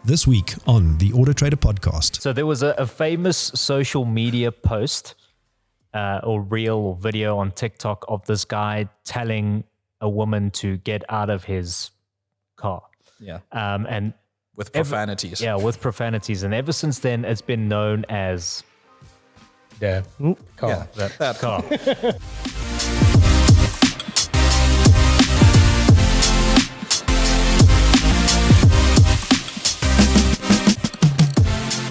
This week on the AutoTrader podcast. So there was a famous social media post or reel or video on TikTok of this guy telling a woman to get out of his car. Yeah. And with profanities. with profanities. And ever since then, it's been known as the car. Yeah, that car.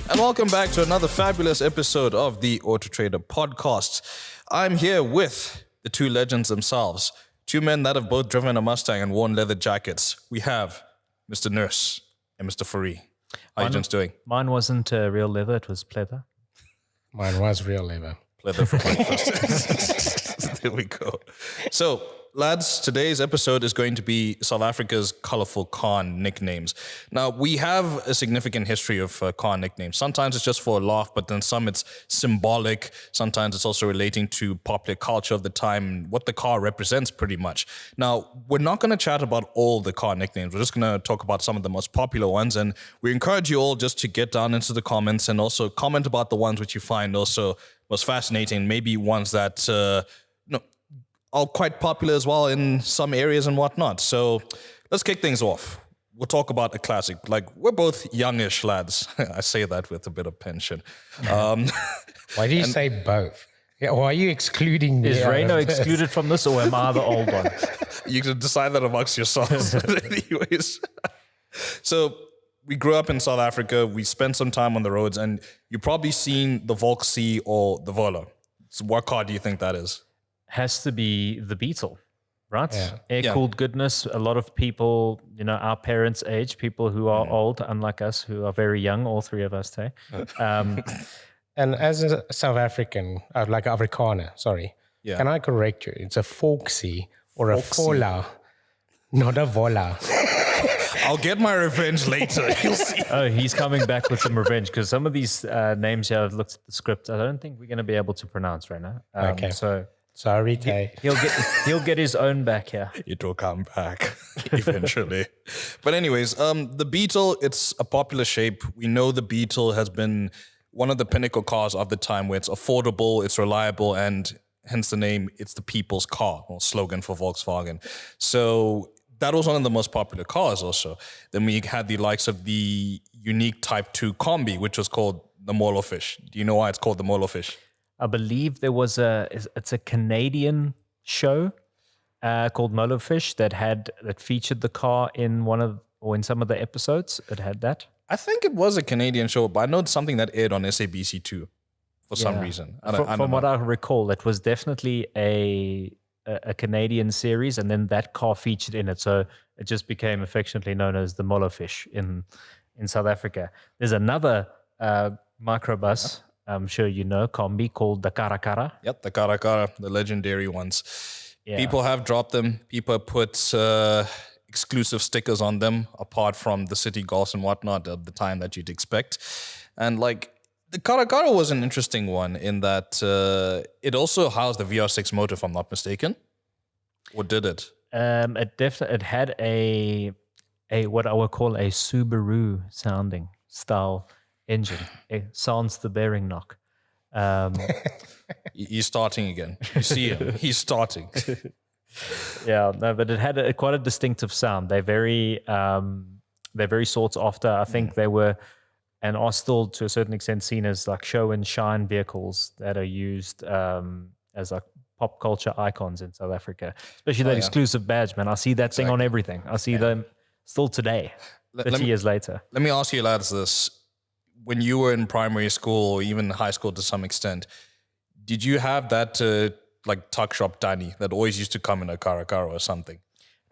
And welcome back to another fabulous episode of the AutoTrader podcast. I'm here with the two legends themselves, two men that have both driven a Mustang and worn leather jackets. We have Mr. Nurse and Mr. Furry. How are you gents doing? Mine wasn't real leather, it was pleather. Mine was real leather. Pleather for breakfast. There we go. So, lads, today's episode is going to be South Africa's colorful car nicknames. Now, we have a significant history of car nicknames. Sometimes it's just for a laugh, but then some it's symbolic. Sometimes it's also relating to popular culture of the time, what the car represents pretty much. Now, we're not going to chat about all the car nicknames. We're just going to talk about some of the most popular ones. And we encourage you all just to get down into the comments and also comment about the ones which you find also most fascinating, maybe ones that are quite popular as well in some areas and whatnot. So let's kick things off. We'll talk about a classic. Like, we're both youngish lads. I say that with a bit of pension. Why do you say both? Yeah, why are you excluding me? Is Reno excluded from this, or am I the old one? You can decide that amongst yourselves. Anyways. So we grew up in South Africa. We spent some time on the roads, and you've probably seen the Volk C or the Vola. So what car do you think that is? Has to be the Beetle, right? Yeah. Air-cooled goodness. A lot of people, our parents' age, people who are old, unlike us, who are very young, all three of us, Tay. And as a South African, like Afrikaner, sorry, can I correct you? It's a Volksy or a Vola, not a Vola. I'll get my revenge later. You'll see. Oh, he's coming back with some revenge, because some of these names here, I've looked at the script, I don't think we're going to be able to pronounce right now. Okay. So sorry, Tay. he'll get his own back here. It will come back eventually. But anyways, the Beetle, it's a popular shape. We know the Beetle has been one of the pinnacle cars of the time, where it's affordable, it's reliable, and hence the name, it's the people's car, or slogan for Volkswagen. So that was one of the most popular cars also. Then we had the likes of the unique Type 2 Kombi, which was called the Molofish. Do you know why it's called the Molofish? I believe there was it's a Canadian show called Molofish that featured the car in in some of the episodes. It had that. I think it was a Canadian show, but I know it's something that aired on SABC2 for some reason. From what I recall, it was definitely a Canadian series, and then that car featured in it. So it just became affectionately known as the Molofish in South Africa. There's another microbus, I'm sure you know, Kombi, called the Karakara. Yep, the Karakara, the legendary ones. Yeah. People have dropped them. People put exclusive stickers on them, apart from the city golfs and whatnot of the time that you'd expect. And the Karakara was an interesting one in that it also housed the VR6 motor, if I'm not mistaken. Or did it? It had a what I would call a Subaru sounding style engine. It sounds the bearing knock. He's starting again. You see him. He's starting. Yeah, no, but it had quite a distinctive sound. They're very sought after. I think they were and are still to a certain extent seen as like show and shine vehicles that are used as like pop culture icons in South Africa, especially that exclusive badge, man. I see that thing on everything. I see them still today, 30 years later. Let me ask you lads this. When you were in primary school or even high school to some extent, did you have that tuck shop Danny that always used to come in a Karakara or something?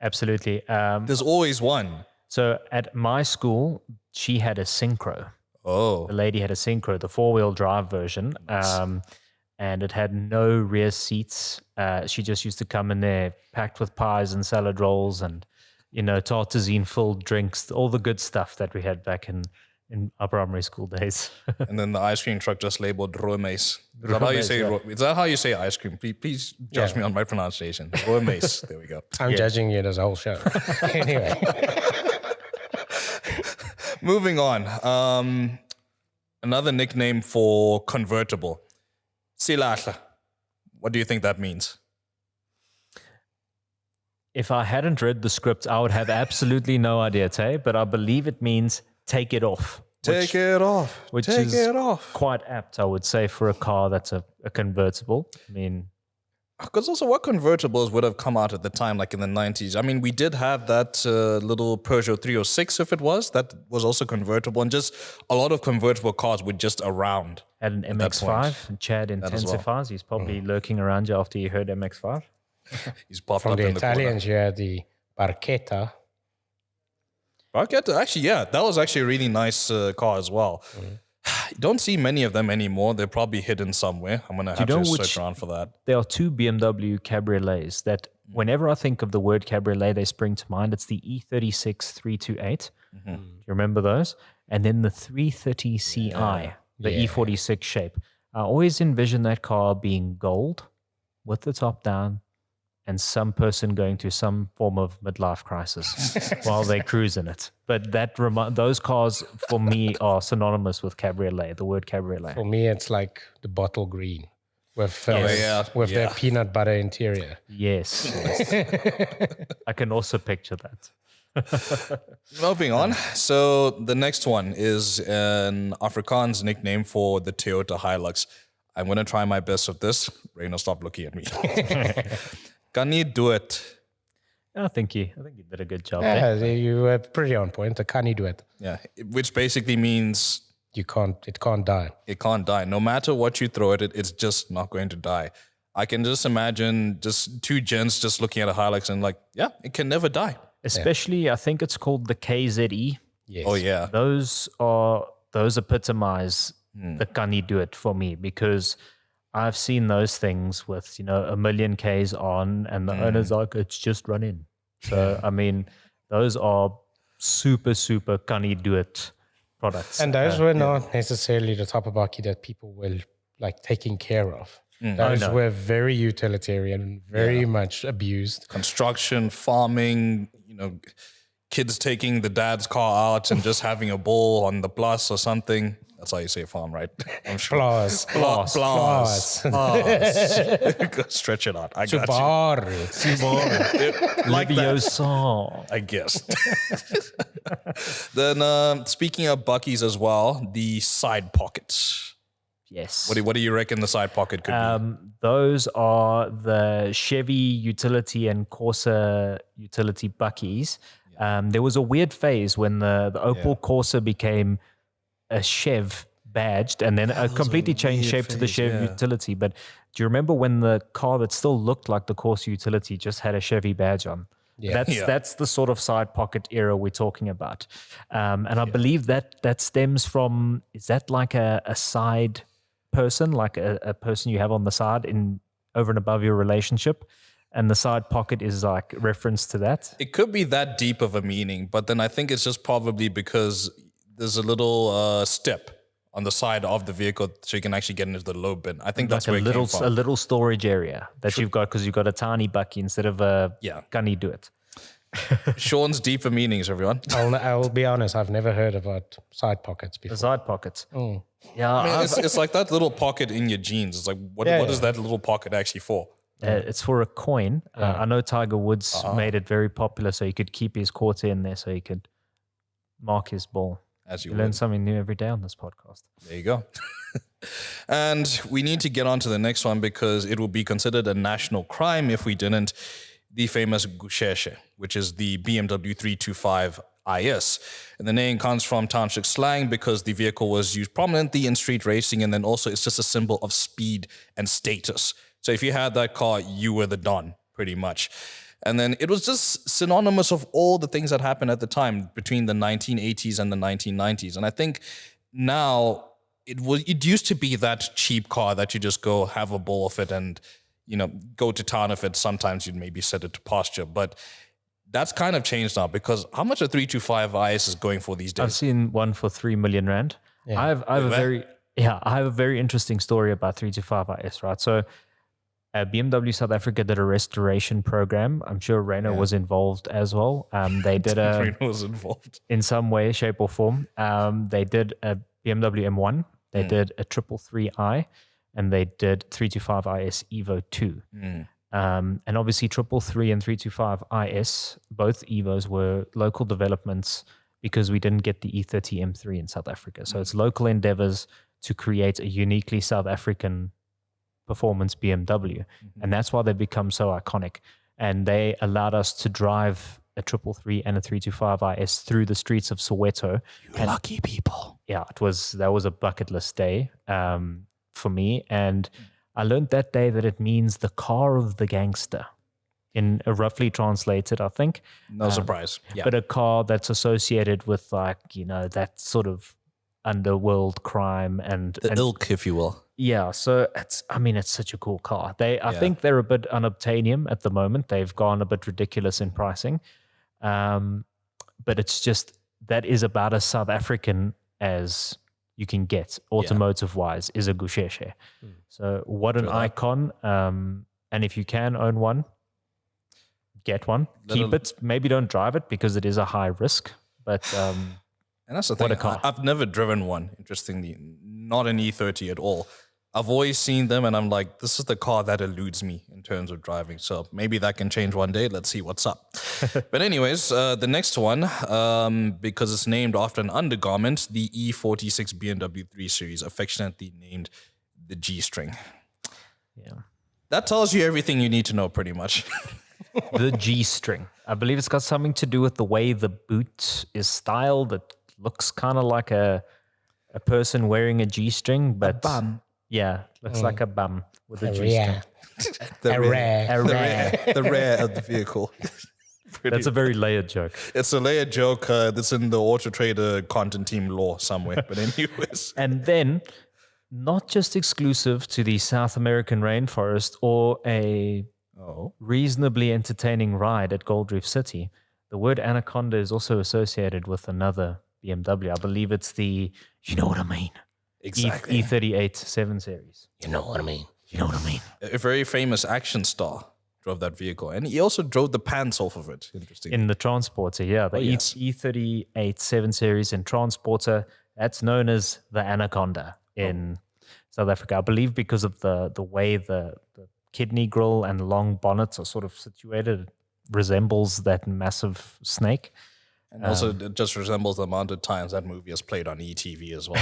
Absolutely. There's always one. So at my school, she had a Synchro. Oh. The lady had a Synchro, the 4-wheel drive version. And it had no rear seats. She just used to come in there packed with pies and salad rolls and, tartazine-filled drinks, all the good stuff that we had back in our primary school days. And then the ice cream truck just labeled Roemeis. Is that how you say ice cream? Please judge me on my pronunciation. Roemeis. There we go. I'm judging you this whole show. Anyway. Moving on. Another nickname for convertible. Silahla. What do you think that means? If I hadn't read the script, I would have absolutely no idea, Tay, but I believe it means take it off. Take it off. Which Take is it off. quite apt, I would say, for a car that's a convertible. I mean, because also what convertibles would have come out at the time, like in the 90s? I mean, we did have that little Peugeot 306, if it was, that was also convertible. And just a lot of convertible cars were just around. Had an MX-5, and Chad intensifies. He's probably lurking around you after you heard MX-5. He's popped From up the in the corner. Italians, you had the Barchetta. Barchetta, actually, yeah, that was actually a really nice car as well. You don't see many of them anymore. They're probably hidden somewhere. I'm going to have to search around for that. There are two BMW cabriolets that whenever I think of the word cabriolet, they spring to mind. It's the E36 328. Do you remember those? And then the 330 Ci, the E46 shape. I always envision that car being gold with the top down, and some person going through some form of midlife crisis while they cruise in it. But those cars, for me, are synonymous with cabriolet, the word cabriolet. For me, it's like the bottle green with the peanut butter interior. Yes. I can also picture that. Moving on. So the next one is an Afrikaans nickname for the Toyota Hilux. I'm going to try my best with this. Reino, stop looking at me. Can you do it? I think you did a good job. Yeah, you were pretty on point. Can you do it? Yeah, which basically means it can't die. It can't die. No matter what you throw at it, it's just not going to die. I can just imagine just two gents just looking at a Hilux and like, yeah, it can never die. Especially, I think it's called the KZE. Yes. Oh yeah, Those epitomize the can you do it for me, because I've seen those things with, 1 million Ks on, and the owner's like, it's just run in. So, I mean, those are super, super can you do it products. And those were not necessarily the type of buggy that people were like taking care of. Those were very utilitarian, very much abused. Construction, farming, kids taking the dad's car out and just having a ball on the plus or something. That's how you say farm, right? I'm sure. Plus. Stretch it out. I got you. Like that song, I guess. Then speaking of buckies as well, the side pockets. Yes. What do you reckon the side pocket could be? Those are the Chevy utility and Corsa utility buckies. There was a weird phase when the Opel Corsa became a Chev badged, and then completely changed shape to the Chev utility. But do you remember when the car that still looked like the Corsa utility just had a Chevy badge on? Yeah. That's the sort of side pocket era we're talking about. And I believe that stems from, is that like a side person, like a person you have on the side over and above your relationship? And the side pocket is like reference to that? It could be that deep of a meaning, but then I think it's just probably because there's a little step on the side of the vehicle so you can actually get into the low bin. I think that's like where it came from. A little storage area that you've got because you've got a tiny bucky instead of a gunny do it. Sean's deeper meanings, everyone. I'll be honest, I've never heard about side pockets before. The side pockets. Yeah, I mean, it's like that little pocket in your jeans. It's like, what is that little pocket actually for? It's for a coin. I know Tiger Woods made it very popular so he could keep his quarter in there so he could mark his ball. As you learn something new every day on this podcast. There you go. And we need to get on to the next one because it will be considered a national crime if we didn't. The famous Gusheshe, which is the BMW 325 IS. And the name comes from township slang because the vehicle was used prominently in street racing, and then also it's just a symbol of speed and status. So if you had that car, you were the Don, pretty much. And then it was just synonymous of all the things that happened at the time between the 1980s and the 1990s. And I think now it used to be that cheap car that you just go have a ball of it and, go to town with it. Sometimes you'd maybe set it to pasture. But that's kind of changed now because how much a 325 IS is going for these days? I've seen one for 3 million rand. Yeah. I have a very interesting story about 325 IS, right? So BMW South Africa did a restoration program. I'm sure Renault was involved as well. They did Renault was involved in some way, shape, or form. They did a BMW M1. They did a 333i, and they did 325 IS Evo 2. And obviously 333 and 325 IS, both Evos were local developments because we didn't get the E30 M3 in South Africa. So it's local endeavors to create a uniquely South African performance BMW. And that's why they become so iconic. And they allowed us to drive a 333 and a 325 IS through the streets of Soweto. You lucky people. Yeah, that was a bucket list day for me. And I learned that day that it means the car of the gangster, in a roughly translated, I think. No surprise. Yeah. But a car that's associated with that sort of underworld crime and ilk, if you will. Yeah, so it's such a cool car. I think they're a bit unobtainium at the moment. They've gone a bit ridiculous in pricing. But it's just, that is about as South African as you can get automotive-wise, is a Gusheshe. So what an icon. And if you can own one, get one. Keep it. Maybe don't drive it because it is a high risk. But and that's the thing. What a car. I've never driven one, interestingly. Not an E30 at all. I've always seen them and I'm like, this is the car that eludes me in terms of driving. So maybe that can change one day. Let's see what's up. But anyways, the next one, because it's named after an undergarment, the E46 BMW 3 Series, affectionately named the G-string. Yeah. That tells you everything you need to know pretty much. The G-string. I believe it's got something to do with the way the boot is styled. It looks kind of like a person wearing a G-string, but... A bum. Yeah, looks like a bum with a G-string. The rear of the vehicle. That's a very layered joke. It's a layered joke that's in the AutoTrader content team lore somewhere. But anyways. And then, not just exclusive to the South American rainforest or a reasonably entertaining ride at Gold Reef City, the word Anaconda is also associated with another BMW. I believe it's the, you know what I mean? Exactly. E38 7 Series. You know what I mean? A very famous action star drove that vehicle. And he also drove the pants off of it, interesting. In the Transporter, yeah. The E38 7 Series in Transporter, that's known as the Anaconda in South Africa. I believe because of the way the kidney grille and long bonnets are sort of situated, it resembles that massive snake. And also, it just resembles the amount of times that movie has played on ETV as well.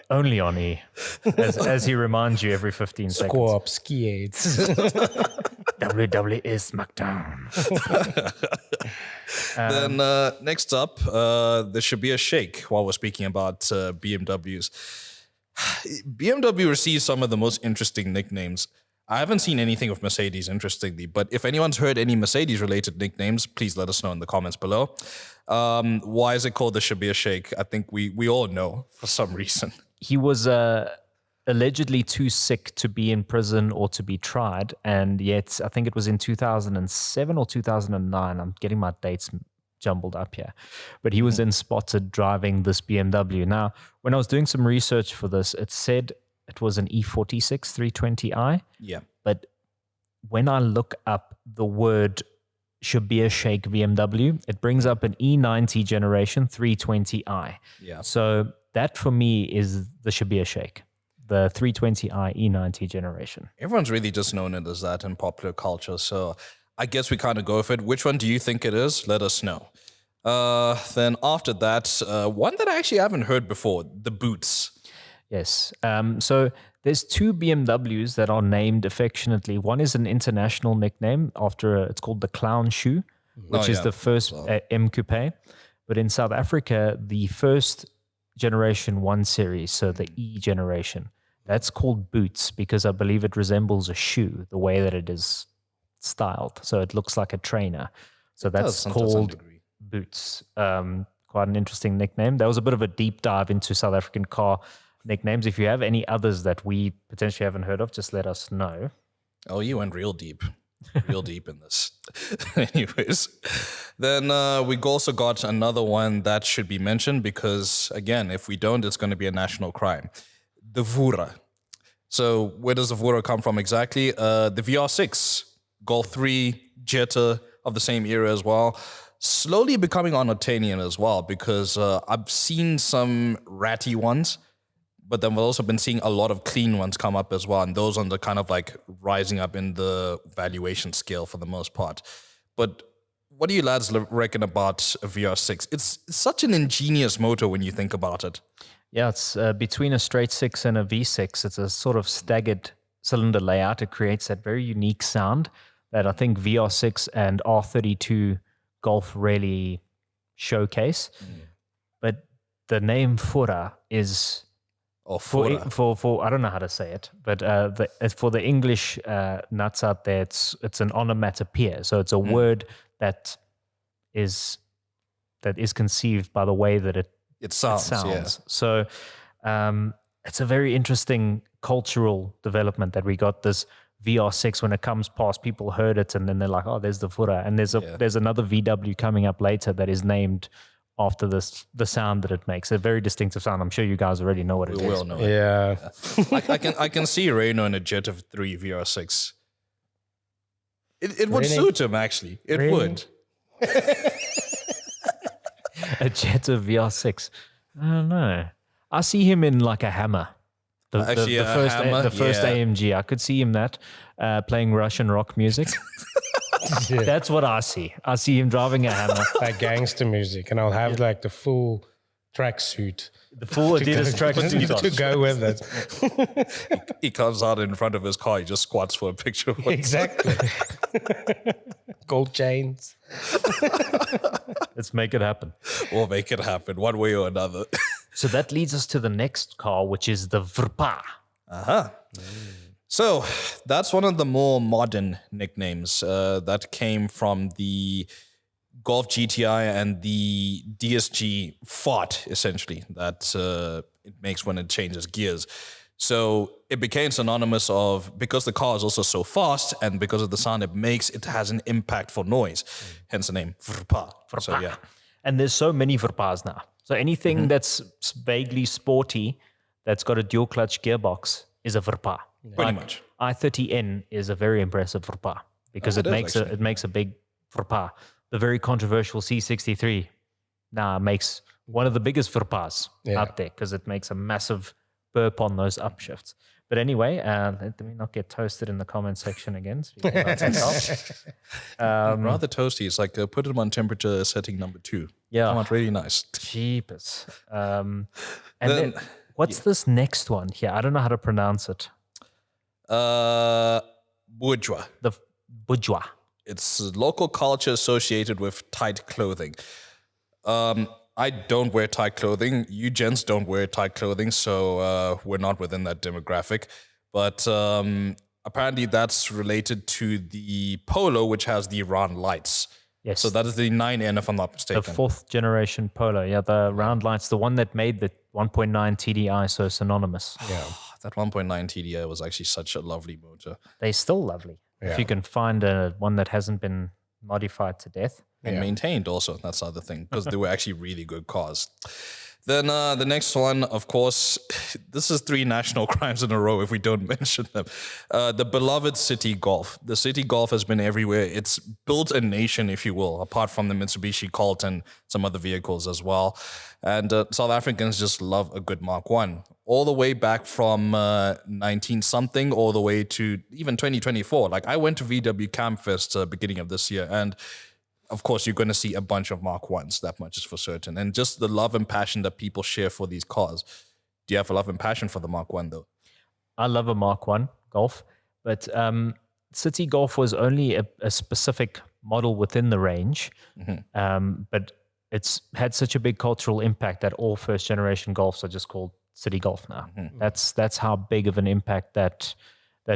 Only on E, as he reminds you every 15 seconds. Squab, skiates. WWE SmackDown. Then next up, there should be a shake while we're speaking about BMWs. BMW receives some of the most interesting nicknames. I haven't seen anything of Mercedes, interestingly, but if anyone's heard any Mercedes-related nicknames, please let us know in the comments below. Why is it called the Shabir Sheikh? I think we all know for some reason. He was allegedly too sick to be in prison or to be tried, and yet I think it was in 2007 or 2009. I'm getting my dates jumbled up here. But he was then spotted driving this BMW. Now, when I was doing some research for this, it said it was an E46 320i. Yeah. But when I look up the word Shabir Sheikh BMW, it brings up an E90 generation 320i. Yeah. So that for me is the Shabir Sheikh, the 320i E90 generation. Everyone's really just known it as that in popular culture. So I guess we kind of go for it. Which one do you think it is? Let us know. Then after that, one that I actually haven't heard before, the Boots. Yes. So there's two BMWs that are named affectionately. One is an international nickname after it's called the Clown Shoe, which is the first M Coupe. But in South Africa, the first generation 1 series, so the E generation, that's called Boots because I believe it resembles a shoe, the way that it is styled. So it looks like a trainer. So that's called Boots. Quite an interesting nickname. That was a bit of a deep dive into South African car nicknames. If you have any others that we potentially haven't heard of, just let us know. Oh, you went real deep in this. Anyways, then we also got another one that should be mentioned because, again, if we don't, it's going to be a national crime. The Vura. So where does the Vura come from exactly? The VR6, Golf 3, Jetta of the same era as well. Slowly becoming unattainable as well, because I've seen some ratty ones, but then we've also been seeing a lot of clean ones come up as well. And those ones are kind of like rising up in the valuation scale for the most part. But what do you lads reckon about a VR6? It's such an ingenious motor when you think about it. Yeah, it's between a straight 6 and a V6. It's a sort of staggered cylinder layout. It creates that very unique sound that I think VR6 and R32 Golf really showcase. But the name Vura is for I don't know how to say it, but for the English nuts out there, it's an onomatopoeia. So it's a word that is conceived by the way that it sounds. Yeah. So it's a very interesting cultural development that we got this VR6 when it comes past. People heard it and then they're like, oh, there's the Vura. And there's another VW coming up later that is named after the sound that it makes. A very distinctive sound. I'm sure you guys already know what it is. We will know it. Yeah. I can see Reno in a Jetta 3 VR6. It would Really? suit him, actually. It Really? would. A Jetta VR6. I don't know. I see him in like a Hammer. Actually, the a first Hammer, the first yeah. AMG. I could see him playing Russian rock music. Yeah. That's what I see. I see him driving a Hammer. Like gangster music, and I'll have like the full tracksuit The full Adidas tracksuit to go with it. He comes out in front of his car. He just squats for a picture. Of it. Exactly. Gold chains. Let's make it happen. We'll make it happen one way or another. So that leads us to the next car, which is the Vrr-Phaas. So that's one of the more modern nicknames that came from the Golf GTI and the DSG fart, essentially, that it makes when it changes gears. So it became synonymous of, because the car is also so fast and because of the sound it makes, it has an impactful noise. Hence the name Vrr-Phaas. So yeah. And there's so many Vrr-Phaas now. So anything that's vaguely sporty, that's got a dual clutch gearbox, is a Vrr-Phaas. Pretty much. i30N is a very impressive Vrr-Phaas because it it is, makes a big Vrr-Phaas. The very controversial C63 makes one of the biggest Vrr-Phaas out there because it makes a massive burp on those upshifts. But anyway, let me not get toasted in the comment section again. Speaking about myself. Rather toasty. It's like put them on temperature setting number 2. Yeah. Come out really nice. Jeepers. And then, what's this next one here? I don't know how to pronounce it. Bourgeois. The bourgeois. It's local culture associated with tight clothing. I don't wear tight clothing. You gents don't wear tight clothing, so we're not within that demographic. But apparently that's related to the Polo, which has the round lights. Yes. So that is the 9N, if I'm not mistaken. The 4th generation Polo. Yeah, the round lights, the one that made the 1.9 TDI so synonymous. Yeah. That 1.9 TDI was actually such a lovely motor. They're still lovely. Yeah. If you can find one that hasn't been modified to death. And maintained also, that's the other thing, because they were actually really good cars. Then the next one, of course, this is 3 national crimes in a row if we don't mention them. The beloved City Golf. The City Golf has been everywhere. It's built a nation, if you will, apart from the Mitsubishi Colt and some other vehicles as well. And South Africans just love a good Mark 1. All the way back from 19-something all the way to even 2024. Like I went to VW Campfest beginning of this year, and of course, you're going to see a bunch of Mark 1s, that much is for certain. And just the love and passion that people share for these cars. Do you have a love and passion for the Mark 1, though? I love a Mark 1 Golf, but City Golf was only a specific model within the range. But it's had such a big cultural impact that all first-generation Golfs are just called City Golf now. That's how big of an impact that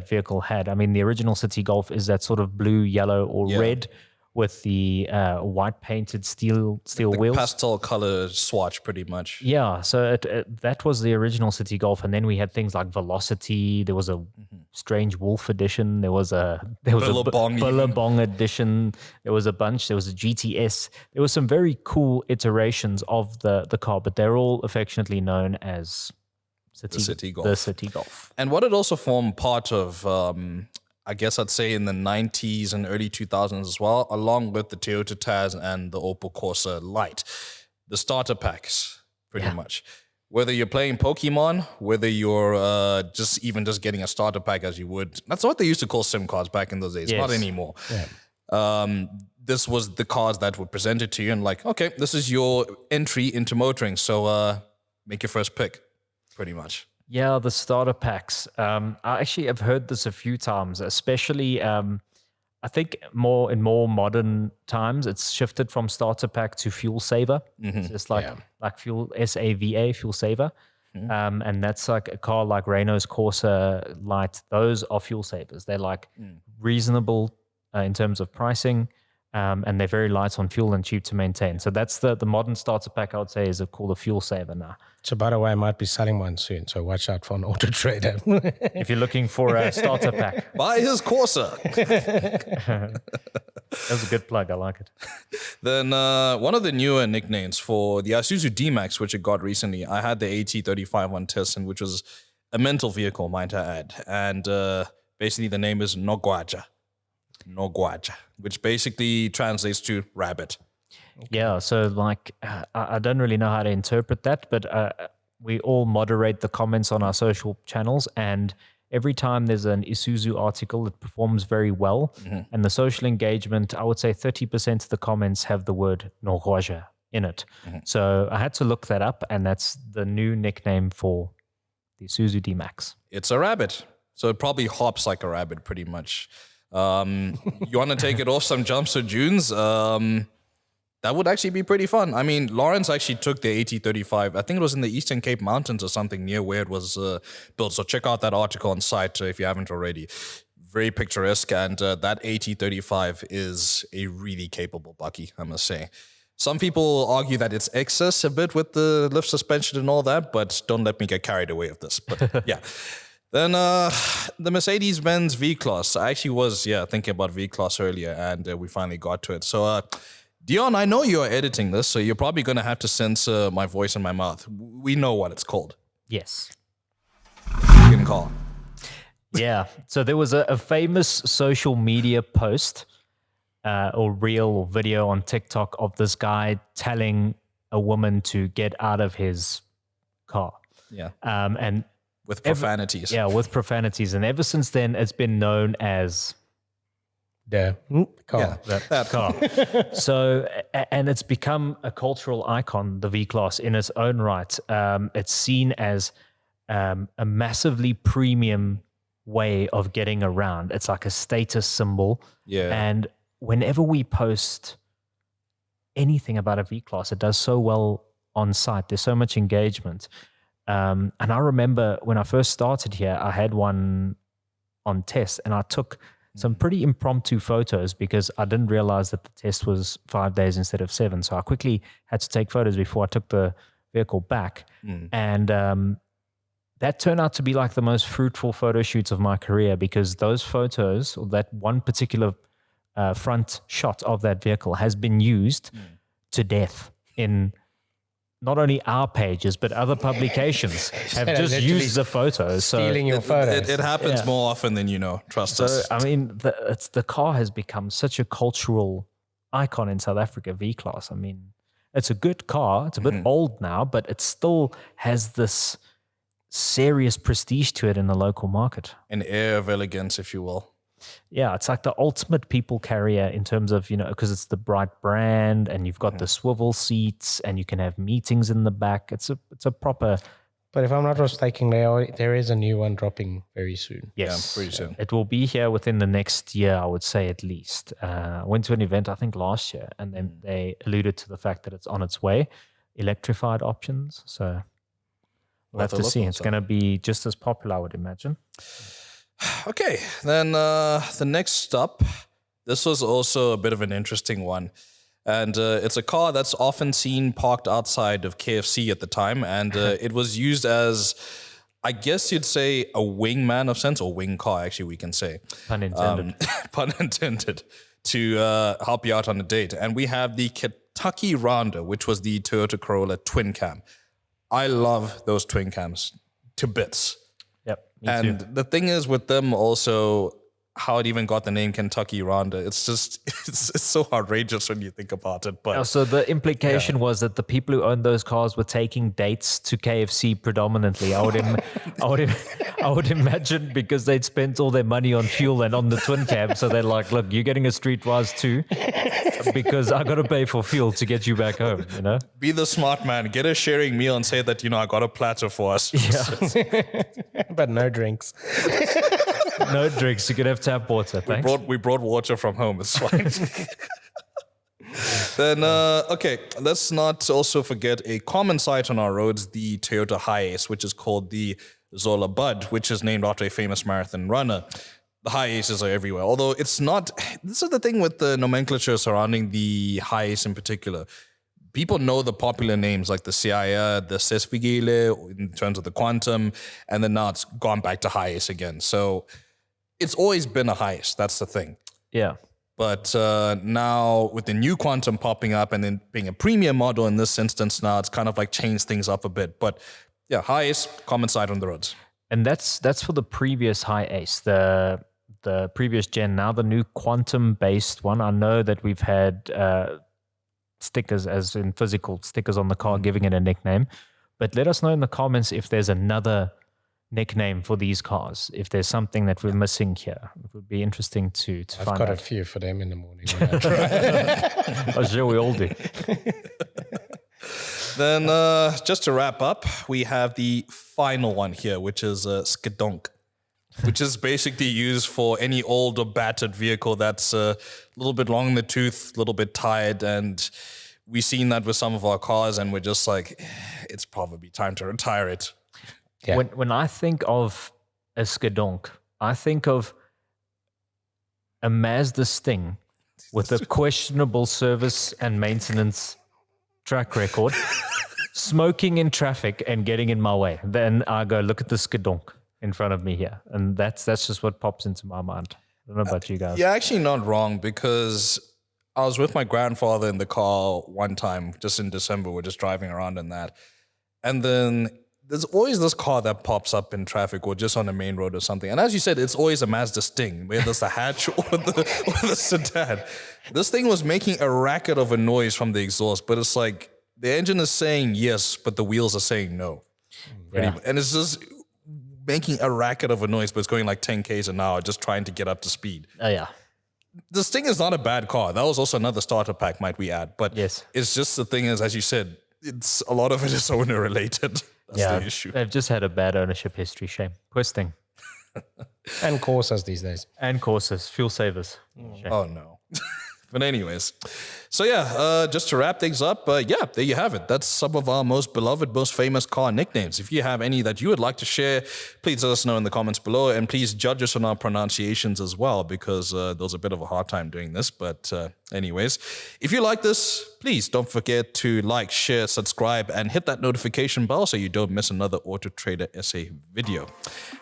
vehicle had. I mean, the original City Golf is that sort of blue, yellow, or red with the white painted steel wheels. Pastel color swatch, pretty much. Yeah, so that was the original City Golf, and then we had things like Velocity. There was a Strange Wolf edition. There was a Billabong edition. There was a bunch. There was a GTS. There were some very cool iterations of the car, but they're all affectionately known as City Golf. The City Golf. And what it also formed part of, I guess I'd say in the 90s and early 2000s as well, along with the Toyota Tazz and the Opel Corsa Lite, the starter packs, pretty much. Whether you're playing Pokemon, whether you're just getting a starter pack as you would. That's what they used to call SIM cards back in those days. Not anymore. Yeah. This was the cards that were presented to you and like, okay, this is your entry into motoring. So make your first pick, pretty much. Yeah, the starter packs. I actually have heard this a few times, especially I think in more modern times, it's shifted from starter pack to fuel saver. It's just like fuel SAVA, fuel saver. And that's like a car like Renault's Corsa Lite. Those are fuel savers. They're like reasonable in terms of pricing. And they're very light on fuel and cheap to maintain. So that's the modern starter pack, I would say, is called a fuel saver now. So by the way, I might be selling one soon. So watch out for an AutoTrader. If you're looking for a starter pack. Buy his Corsa. That's a good plug. I like it. Then one of the newer nicknames for the Isuzu D-Max, which it got recently, I had the AT35 on test, and which was a mental vehicle, might I add. And basically the name is Nogwaja, which basically translates to rabbit. Yeah, so like I don't really know how to interpret that, but we all moderate the comments on our social channels, and every time there's an Isuzu article, it performs very well. And the social engagement, I would say 30% of the comments have the word Nogwaja in it. So I had to look that up, and that's the new nickname for the Isuzu D-Max. It's a rabbit. So it probably hops like a rabbit pretty much. You want to take it off some jumps or dunes? That would actually be pretty fun. I mean, Lawrence actually took the AT35. I think it was in the Eastern Cape Mountains or something near where it was built. So check out that article on site if you haven't already. Very picturesque, and that AT35 is a really capable bucky, I must say. Some people argue that it's excess a bit with the lift suspension and all that, but don't let me get carried away with this. But yeah. Then the Mercedes-Benz V-Class. I actually was, thinking about V-Class earlier, and we finally got to it. So, Dion, I know you're editing this, so you're probably going to have to censor my voice and my mouth. We know what it's called. Yes. You can call. Yeah. So there was a famous social media post or reel or video on TikTok of this guy telling a woman to get out of his car. Yeah. And with profanities. With profanities. And ever since then, it's been known as the car. Yeah, that car. So, and it's become a cultural icon, the V-Class, in its own right. It's seen as a massively premium way of getting around. It's like a status symbol. Yeah. And whenever we post anything about a V-Class, it does so well on site. There's so much engagement. And I remember when I first started here, I had one on test, and I took some pretty impromptu photos because I didn't realize that the test was 5 days instead of 7. So I quickly had to take photos before I took the vehicle back. And that turned out to be like the most fruitful photo shoots of my career, because those photos, or that one particular front shot of that vehicle, has been used to death in not only our pages, but other publications have just used the photos. Stealing your photos. It happens more often than you know. Trust us. I mean, the car has become such a cultural icon in South Africa, V-Class. I mean, it's a good car. It's a bit old now, but it still has this serious prestige to it in the local market. An air of elegance, if you will. Yeah, it's like the ultimate people carrier in terms of, because it's the bright brand, and you've got the swivel seats, and you can have meetings in the back. It's a proper. But if I'm not mistaken, there is a new one dropping very soon. Yes, pretty soon. It will be here within the next year, I would say, at least. I went to an event, I think last year, and then they alluded to the fact that it's on its way, electrified options. So we'll have to see. It's going to be just as popular, I would imagine. Okay, then the next stop, this was also a bit of an interesting one. And it's a car that's often seen parked outside of KFC at the time. And it was used as, I guess you'd say, a wingman of sense, or wing car, actually, we can say. Pun intended. Pun intended, to help you out on a date. And we have the Kentucky Rounder, which was the Toyota Corolla twin cam. I love those twin cams. to bits. Yep. And the thing is with them also, how it even got the name Kentucky Ronda. It's just, it's so outrageous when you think about it. But so the implication was that the people who owned those cars were taking dates to KFC predominantly. I would imagine, because they'd spent all their money on fuel and on the twin cab. So they're like, look, you're getting a Streetwise too, because I got to pay for fuel to get you back home, you know? be the smart man, get a sharing meal and say that, I got a platter for us. Yeah. But no drinks. No drinks. You could have tap water. Thanks. We brought water from home. It's fine. Then, okay, let's not also forget a common sight on our roads, the Toyota Hiace, which is called the Zola Budd, which is named after a famous marathon runner. The Hiaces are everywhere. Although it's not, this is the thing with the nomenclature surrounding the Hiace in particular. People know the popular names like the Siaya, the Sesfigile in terms of the Quantum, and then now it's gone back to Hiace again. So it's always been a Hiace. That's the thing. Yeah. But now with the new Quantum popping up and then being a premium model in this instance now, it's kind of like changed things up a bit. But yeah, Hiace, common sight on the roads. And that's for the previous Hiace, the previous gen. Now the new Quantum-based one. I know that we've had stickers, as in physical stickers on the car, giving it a nickname. But let us know in the comments if there's another nickname for these cars, if there's something that we're missing here. It would be interesting to find out. I've got a few for them in the morning when I try. I'm sure we all do. Then just to wrap up, we have the final one here, which is Skedonk, which is basically used for any old or battered vehicle that's a little bit long in the tooth, a little bit tired. And we've seen that with some of our cars, and we're just like, it's probably time to retire it. Yeah. When I think of a Skedonk, I think of a Mazda Sting with a questionable service and maintenance track record, smoking in traffic and getting in my way. Then I go, look at the Skedonk in front of me here. And that's just what pops into my mind. I don't know about you guys. You're actually not wrong, because I was with my grandfather in the car one time, just in December. We're just driving around in that. And then there's always this car that pops up in traffic or just on the main road or something. And as you said, it's always a Mazda Sting, whether it's the hatch or the sedan. This thing was making a racket of a noise from the exhaust, but it's like the engine is saying yes, but the wheels are saying no. Yeah. And it's just making a racket of a noise, but it's going like 10 Ks an hour, just trying to get up to speed. Oh, yeah. This thing is not a bad car. That was also another starter pack, might we add. But Yes. It's just the thing is, as you said, it's a lot of it is owner related. That's the issue. They've just had a bad ownership history. Shame. Worst thing. And Corsas these days. And courses, fuel savers. Shame. Oh, no. But anyways, so yeah, just to wrap things up, yeah, there you have it. That's some of our most beloved, most famous car nicknames. If you have any that you would like to share, please let us know in the comments below, and please judge us on our pronunciations as well, because there was a bit of a hard time doing this. But anyways, if you like this, please don't forget to like, share, subscribe, and hit that notification bell so you don't miss another AutoTrader SA video.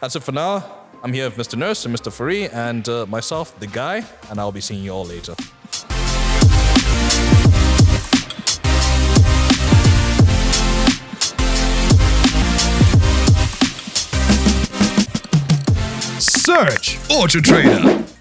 That's it for now. I'm here with Mr. Nurse and Mr. Fari, and myself, the guy, and I'll be seeing you all later. Search AutoTrader.